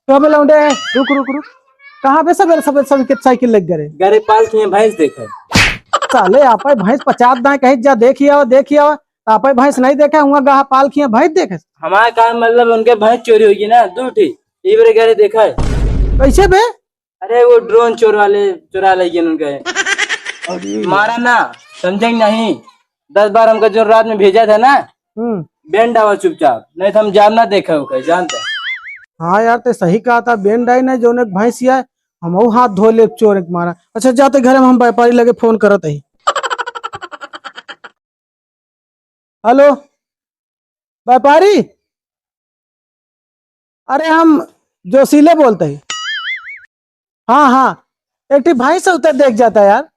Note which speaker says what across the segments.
Speaker 1: तो मैं लौंडे रुक रुक रुक। कहाँ पे सब सब सब के साइकिल लग गए
Speaker 2: गरे पाल के भैंस देखे
Speaker 1: साले आप भैंस 50 दाए कहीं जा देखिए आप भैंस नहीं देखे हुआ गहा पाल किए भैंस देखे
Speaker 2: हमारे काम मतलब उनके भैंस चोरी होगी ना दूठी ये बारे गरे देखा है।
Speaker 1: कैसे बे?
Speaker 2: अरे वो ड्रोन चोर वाले चुरा ले उनके मारा ना समझेंगे नहीं। 10 बार हमका जो रात में भेजा था ना बैंड आवा चुपचाप नहीं तो हम जान ना देखा हो जानते।
Speaker 1: हाँ यार ते सही कहा था बैंड आई ना जो भैंस है हम हाथ धो ले चोर के मारा। अच्छा जाते घर में हम व्यापारी लगे फोन करत ही। हेलो व्यापारी अरे हम जोशीले बोलते हैं। हाँ हाँ एक भैंस उतर देख जाता है यार।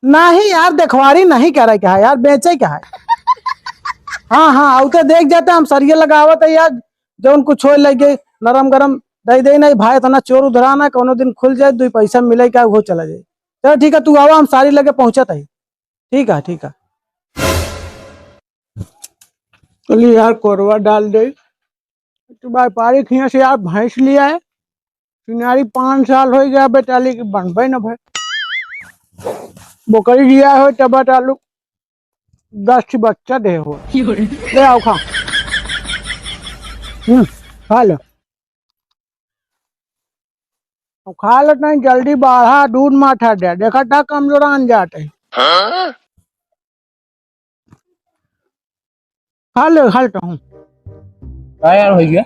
Speaker 1: नहीं यार देखवारी नहीं कह रहा क्या है यार बेचे क्या है। हाँ हाँ उतर देख जाता हम सरिये लगावत है यार जो उनको छोड़ लगे नरम गरम दे दे नहीं भाई इतना चोर उधराना कोनो दिन खुल जाए 2 पैसा मिले क्या वो चला जाए। चलो ठीक है तू आवा हम सारी लगे पहुंचत है। ठीक है ठीक है चलिए यार कोरवा डाल दे। तो व्यापारी खिया से यार भैंस लिया है सिनारी 5 साल हो गया बेटाली की बनबे न भाई बोकरी लिया हो तब आलू 10 बच्चा दे हो ले आओ खा खा लो खा लो नहीं जल्दी बाढ़ा दूध माठा दे देखा था कमजोर आन जाते खा लेता हूँ
Speaker 2: क्या यार हो गया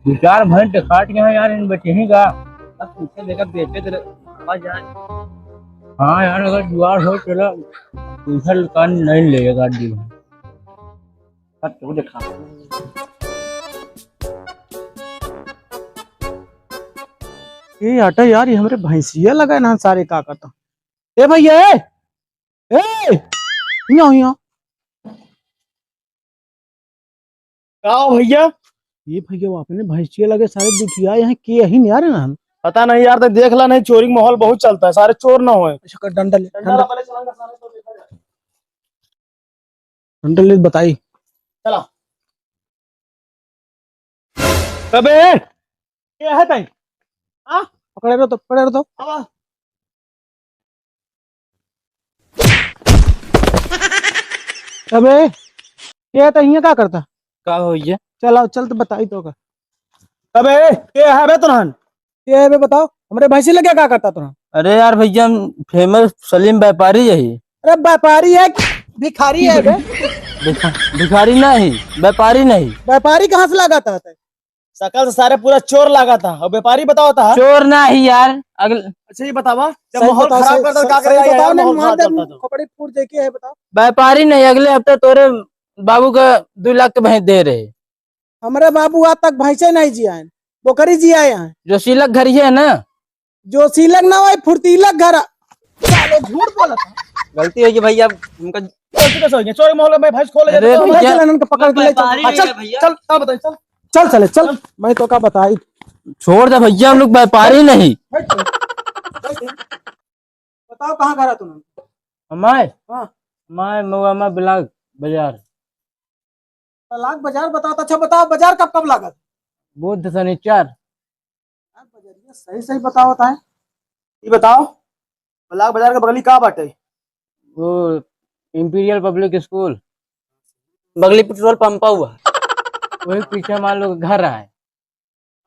Speaker 2: 2-4 भैंस काट के यार इन बचे ही का अब पीछे देखा बेचे तेरे हाँ यार अगर जुआर हो चला दूसरा कान नहीं लेगा दी तो देखा
Speaker 1: ये हटा यार ये हमारे भैंसिया लगा ना सारे का करता। ए भैया ए यहाँ
Speaker 3: भैया
Speaker 1: ये भैया वो अपने भैंसिया लगे सारे दुखिया यहाँ के ही नहीं आ रहे ना हम।
Speaker 3: पता नहीं यार तो देख ला नहीं चोरी माहौल बहुत चलता है सारे चोर ना होए।
Speaker 1: अच्छा डंडल ले बताई
Speaker 3: चला कबे क्या है तई
Speaker 1: पकड़े रहो तो अबे ये तो यहाँ क्या करता
Speaker 2: क्या हो गया
Speaker 1: चल आओ चल तो बताई तो का
Speaker 3: कबे क्या है बे तुरहन
Speaker 1: ये है बे बताओ हमारे भैंसी लगे क्या करता तुरंत।
Speaker 2: अरे यार भैया हम फेमस सलीम व्यापारी यही
Speaker 1: अरे व्यापारी है भिखारी है बे
Speaker 2: भिखारी नहीं व्यापारी नहीं
Speaker 1: व्यापारी कहाँ से लगाता है
Speaker 3: सकल से सारे पूरा चोर लगा था और व्यापारी बताओ था
Speaker 2: चोर नहीं यार अगले
Speaker 3: अच्छा ये बतावा जब
Speaker 1: सही
Speaker 3: माहौल
Speaker 1: बताओ,
Speaker 3: खराब
Speaker 1: सही-
Speaker 3: करता तो
Speaker 1: सही-
Speaker 3: क्या
Speaker 1: सही
Speaker 3: करेगा
Speaker 1: बताओ
Speaker 3: यार
Speaker 1: ना,
Speaker 3: माहौल
Speaker 1: मान
Speaker 3: खराब
Speaker 1: दे,
Speaker 3: चलता तो
Speaker 1: कपड़े फूट देखे है बताओ।
Speaker 2: व्यापारी नहीं अगले हफ्ते तोरे बाबू का 2 लाख के भैंस दे रहे
Speaker 1: हमारे बाबू आज तक भैंसे नहीं जिया है बोकरी जिया है
Speaker 2: जो सिलक घर ही है ना
Speaker 1: जो सीलक ना हो फुर्तीलक घर साले झूठ बोला था।
Speaker 2: गलती होगी भैया उनका
Speaker 3: चोरी माहौल में भैंस खोले
Speaker 2: अरे
Speaker 3: जाते तो
Speaker 2: भैया,
Speaker 1: चल इनको पकड़ के ले चल
Speaker 3: चल चल बताइए चल
Speaker 1: चल चले चल मैं तो का बताई
Speaker 2: छोड़ दे भैया हम लोग व्यापारी नहीं
Speaker 1: बताओ कहाँ घर है तुमने।
Speaker 2: हमारे
Speaker 1: हाँ
Speaker 2: मैं मवामा ब्लॉक बाजार
Speaker 1: तलाक बाजार बताओ तो अच्छा बताओ बाजार कब कब लागत
Speaker 2: बुध शनिचर
Speaker 1: यार बजरिया सही सही बताओ होता है।
Speaker 3: ये बताओ ब्लॉक बाजार के बगली कहाँ बाटे
Speaker 2: वो इंपीरियल पब्लिक स्कूल बगली पेट्रोल पंपा हुआ वही पीछे मान लो घर है।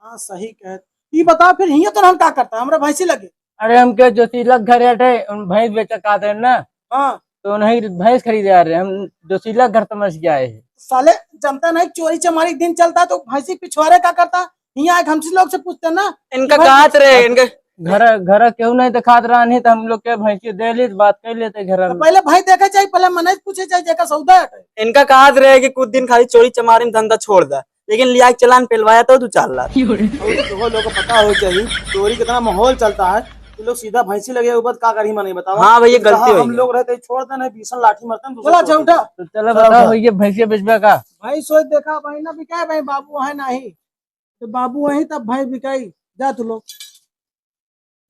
Speaker 1: हाँ सही कह ये बताओ फिर हिया तो हम क्या करता है हमरा भैंसी लगे।
Speaker 2: अरे हम क्या जो तिलक घर हटे उन भैंस बेचा खाते हैं ना
Speaker 1: हाँ
Speaker 2: तो नहीं भैंस खरीदे आ रहे हैं हम जो तिलक घर समझ के आए हैं।
Speaker 1: साले जनता नहीं चोरी चमारी दिन चलता है तो भैंसी पिछवाड़े का करता यहाँ एक हमसे लोग से पूछते हैं ना
Speaker 2: इनका
Speaker 1: भाई-
Speaker 2: कहा रहे इनका घर घर क्यों नहीं दिखात रहा नहीं तो हम लोग के भैंसी दे ली बात कर लेते घर
Speaker 1: तो
Speaker 2: में।
Speaker 1: पहले भाई देखे चाहिए पहले मने पूछे चाहिए जेका सौदा है।
Speaker 4: इनका कहा रहे कि कुछ दिन खाली चोरी चमारी में धंधा छोड़ दा लेकिन लिया के चलान पिलवाया तो 2-4 लाख।
Speaker 3: लोगों को पता हो चाहिए चोरी कितना माहौल चलता है तो लोग सीधा भैंसी लगे ऊपर क्या करी नहीं बताओ।
Speaker 4: हाँ भैया गलती
Speaker 3: हम
Speaker 4: हुई
Speaker 3: लोग रहते छोड़ते नहीं भीषण लाठी मारते हैं
Speaker 1: चलो अच्छा उठा
Speaker 2: तो चलो बताओ भैया भैंसिया बेचबे का
Speaker 1: भाई सोच देखा भाई ना बिकाए भाई बाबू है नहीं तो बाबू वही तब भाई बिकाई जा तू लोग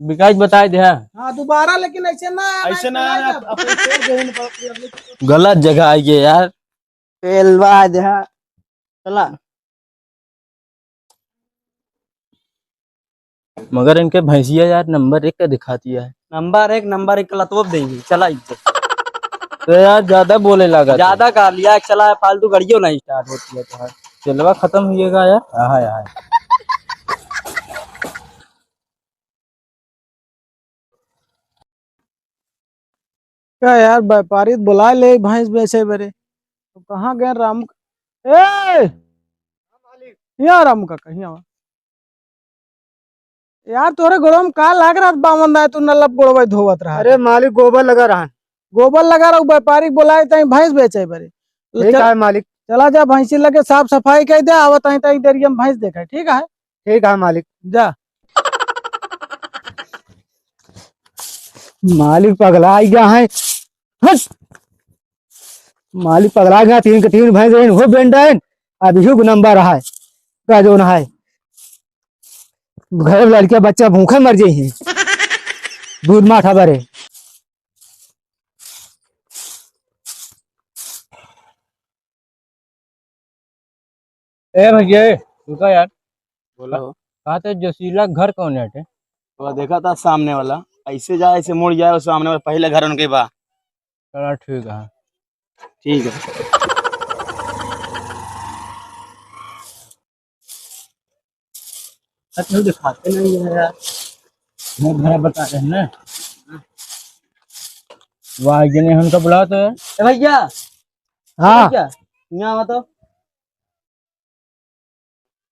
Speaker 2: विकास बताए दे
Speaker 1: हाँ दोबारा लेकिन ऐसे ना
Speaker 2: गलत जगह आई है यार
Speaker 4: पेलवा दे चला
Speaker 2: मगर इनके भैंसिया यार नंबर 1 का दिखाती है।
Speaker 4: नंबर एक का लतोप देंगे, चला इज्जत।
Speaker 2: तो यार ज्यादा बोले लगा।
Speaker 4: ज्यादा कर लिया, चला है, फालतू गाड़ियों नहीं स्टार्ट होती है तो।
Speaker 2: चलवा खत्म होइएगा यार। हाँ यार
Speaker 1: क्या यार व्यापारी बुला ले भैंस बेचे बरे, तो कहाँ गए राम? ए यहाँ राम का कहीं यार, तोरे गोड़ों में का लाग रहा बामन है, तू नलब गोड़वा धोवत रहा।
Speaker 3: अरे मालिक गोबर लगा रहा है।
Speaker 1: गोबर लगा रहा व्यापारी बुलाए तई भैंस बेचे बरे।
Speaker 3: ठीक है मालिक।
Speaker 1: चला जा भैंसी लगे साफ सफाई कर दे, आवत आई तई देरिया में भैंस देखा। ठीक है
Speaker 3: ठीक है मालिक।
Speaker 1: जा।
Speaker 3: मालिक पगला गया है। हट! मालिक पगला गया, 3 के 3 भैंस हो बेंडन अभी को नंबर रहा है का जो है। घर लड़के बच्चा भूखे मर जाए हैं, दूध माठा भरे।
Speaker 2: ए भैया रुका यार।
Speaker 3: बोलो।
Speaker 2: कहा थे जोशीला घर कौन है?
Speaker 3: तो देखा था सामने वाला, ऐसे जाए ऐसे मुड़ जाए, और सामने वाला पहले घर उनके बा।
Speaker 2: चला ठीक है।
Speaker 3: ठीक है।
Speaker 2: तो दिखाते नहीं है यार। मैं घर बता रहे हैं ना। वाह जने हमको बुला तो है।
Speaker 4: ए भैया,
Speaker 3: हाँ
Speaker 4: क्या यहाँ आओ तो।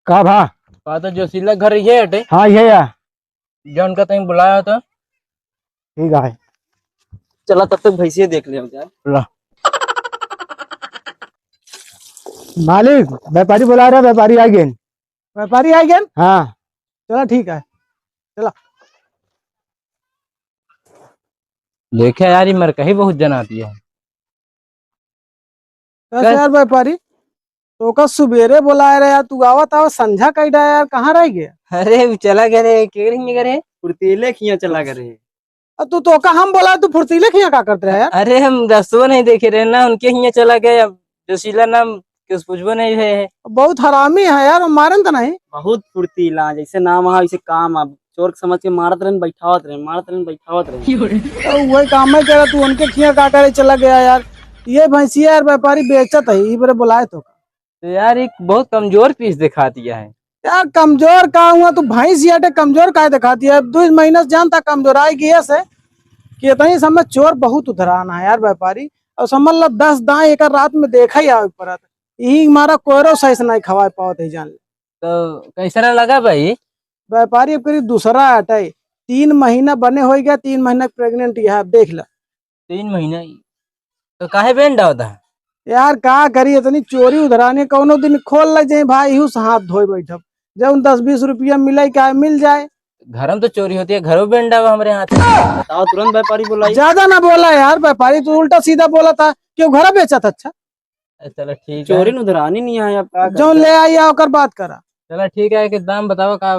Speaker 3: का भा?
Speaker 2: कहा था जोशीला घर ये हटे
Speaker 3: हाँ ये है।
Speaker 2: जो उनका तहीं बुलाया था।
Speaker 3: ठीक है।
Speaker 4: चला तब तक भैंसिया देख ले जाए।
Speaker 2: ला
Speaker 3: मालिक व्यापारी बुला रहा, व्यापारी आ गए।
Speaker 1: व्यापारी आ गए।
Speaker 3: हाँ
Speaker 1: चला ठीक है।
Speaker 2: देखे यार ये मर कहीं बहुत जन आती है।
Speaker 1: कैसे यार व्यापारी, तो का सुबेरे बुलाए रहे यार, तू आवत आवा संझा कई डा यार, कहाँ रह गया?
Speaker 4: अरे वो चला गए रे, के नहीं करे फुर्तीले खिया चला करे।
Speaker 1: तू तो का हम बोला, तू फुर्तीले खिया का करते रहे यार?
Speaker 4: अरे हम रस्तों नहीं देखे रहे ना, उनके हिया चला गए। अब जोशीला नाम किस पूछबो नहीं है।
Speaker 1: बहुत हरामी है यार, मारन तो नहीं।
Speaker 4: बहुत फुर्तीला, जैसे नाम है वैसे काम। अब चोर के समझ के मारत रहे बैठावत रहे, मारत रहे बैठावत रहे।
Speaker 1: तो वही काम है कह रहा, तू उनके खिया का करे चला गया यार। ये भैंसिया यार व्यापारी बेचत है, इबरे बुलाए तो
Speaker 2: तो यार एक बहुत कमजोर पीस दिखा दिया है।
Speaker 1: यार। कमजोर का हुआ तू भैंस याटे कमजोर का दिखाती है? 2 महीने से जानता कमजोर आएगी ऐसे कि इतनी समय चोर बहुत उधराना है यार व्यापारी। और समझ लो 10 दाएं एक रात में देखा ही आवे पड़ा, यही हमारा कोयरो सही से नहीं खवा पावत है, जान ले।
Speaker 2: तो कैसा लगा भाई?
Speaker 1: व्यापारी अब करीब दूसरा हटे, 3 महीना बने हो गया, 3 महीना प्रेग्नेंट है, अब देख ला।
Speaker 2: 3 महीना तो काहे बैंड होता है?
Speaker 1: यार का करी, इतनी चोरी उधरानी, कोनो दिन खोल ले जाए भाई, यूं से हाथ धोए बैठब। जब 10-20 रुपया मिले क्या मिल जाए।
Speaker 2: घर में तो चोरी होती है, घरों बैंड आवा हमारे हाथ में।
Speaker 4: बताओ, तुरंत व्यापारी बुलाई।
Speaker 1: ज्यादा ना बोला यार व्यापारी, तू उल्टा सीधा बोला था क्यों घर बेचा था। अच्छा
Speaker 2: चलो ठीक है।
Speaker 4: चोरी उधरानी नहीं है। अब क्या
Speaker 1: जो ले आई ओकर बात करा।
Speaker 2: चलो ठीक है कि दाम बताओ का।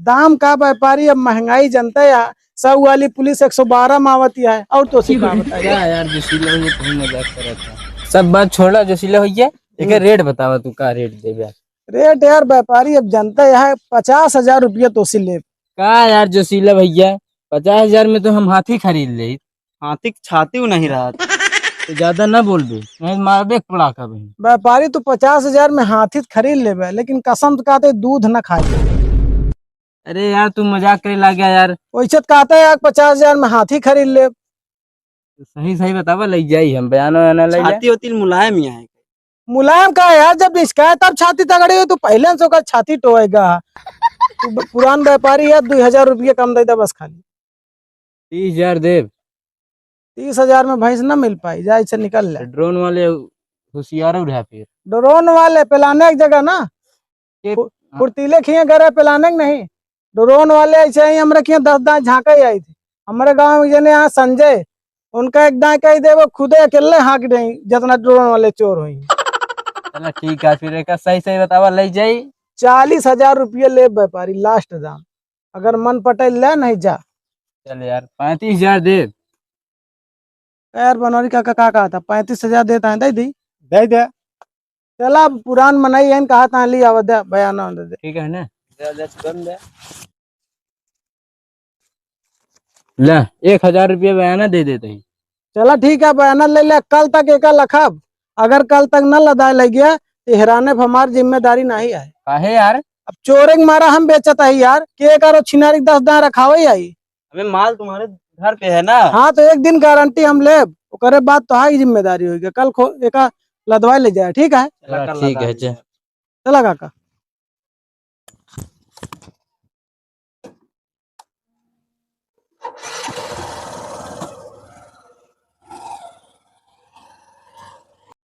Speaker 1: दाम का व्यापारी, अब महंगाई जनता है, 100 वाली पुलिस 112 में आवती है, और तो सी का बताइए।
Speaker 2: क्या यार जोशीला ये कहीं मजाक कर रहा था। सब बात छोड़ा, जोशीला भैया एक रेट बतावा, तू का रेट दे यार?
Speaker 1: रेट यार व्यापारी अब जनता है 50,000 रुपया तो सी ले।
Speaker 2: का यार जोशीला भैया 50,000 में तो हम हाथी खरीद ले।
Speaker 4: हाथी की छाती नहीं रहा।
Speaker 2: तो ज्यादा ना बोल दे, नहीं मारबे पड़ा का भाई।
Speaker 1: व्यापारी तो 50,000 में हाथी खरीद लेबे, लेकिन कसम तो कहते दूध न खाए।
Speaker 2: अरे यार तू मजाक करे ला गया यार।
Speaker 1: वैसे तो कहते यार 50,000 में हाथी खरीद ले।
Speaker 2: सही सही बतावा, ले जाई हम बयान वयान ले जाए।
Speaker 4: छाती होती मुलायम ही है।
Speaker 1: मुलायम का यार, जब इसका तब छाती तगड़ी हो, तो पहले से ओकर छाती टोएगा। तू पुरान व्यापारी है, 2,000 रुपया कम दे दे बस खाली।
Speaker 2: 30,000 दे।
Speaker 1: 30,000 में भैंस न मिल पाई, जाए से निकल ले।
Speaker 2: ड्रोन वाले होशियार रहा फिर।
Speaker 1: ड्रोन वाले पिलाने की जगह ना,
Speaker 2: के-
Speaker 1: फुर्तीले खिए गए पिलाने के नहीं। ड्रोन वाले ऐसे ही हमारे खिए 10 दाएं झांका ही आई थी। हमारे गांव में जने यहाँ संजय, उनका एक दाएं कही दे, वो खुदे अकेले हाँक नहीं, जितना ड्रोन वाले चोर हुई।
Speaker 2: चलो ठीक है फिर, एक सही सही बतावा, ले जाई।
Speaker 1: 40,000 रुपये ले व्यापारी, लास्ट दाम। अगर मन पटेल ले नहीं जा।
Speaker 2: चल यार 35,000 दे।
Speaker 1: यार बनौरी का कहा था 35,000 देता है, दे दी।
Speaker 3: दे दे।
Speaker 1: चला पुरान मनाई है, कहा था ली आवा दे बयान दे।
Speaker 2: ठीक है ना?
Speaker 4: तुरंत
Speaker 2: ले 1000 रुपया बयाना दे देते हैं।
Speaker 1: चला ठीक है, बयाना ले ले, कल तक एक लखब। अगर कल तक न लदाए लग गया तो हिराने पर हमारी जिम्मेदारी नहीं है।
Speaker 2: काहे यार?
Speaker 1: अब चोरे के मारा हम बेचता है यार, के करो छिनारी 10 दाएं रखावे आई।
Speaker 4: अबे माल तुम्हारे घर पे है ना।
Speaker 1: हाँ तो एक दिन गारंटी हम ले, करे बात तो हाई जिम्मेदारी होगी। कल एक लदवाई ले जाए, ठीक है?
Speaker 2: ठीक है, चल।
Speaker 1: चला काका।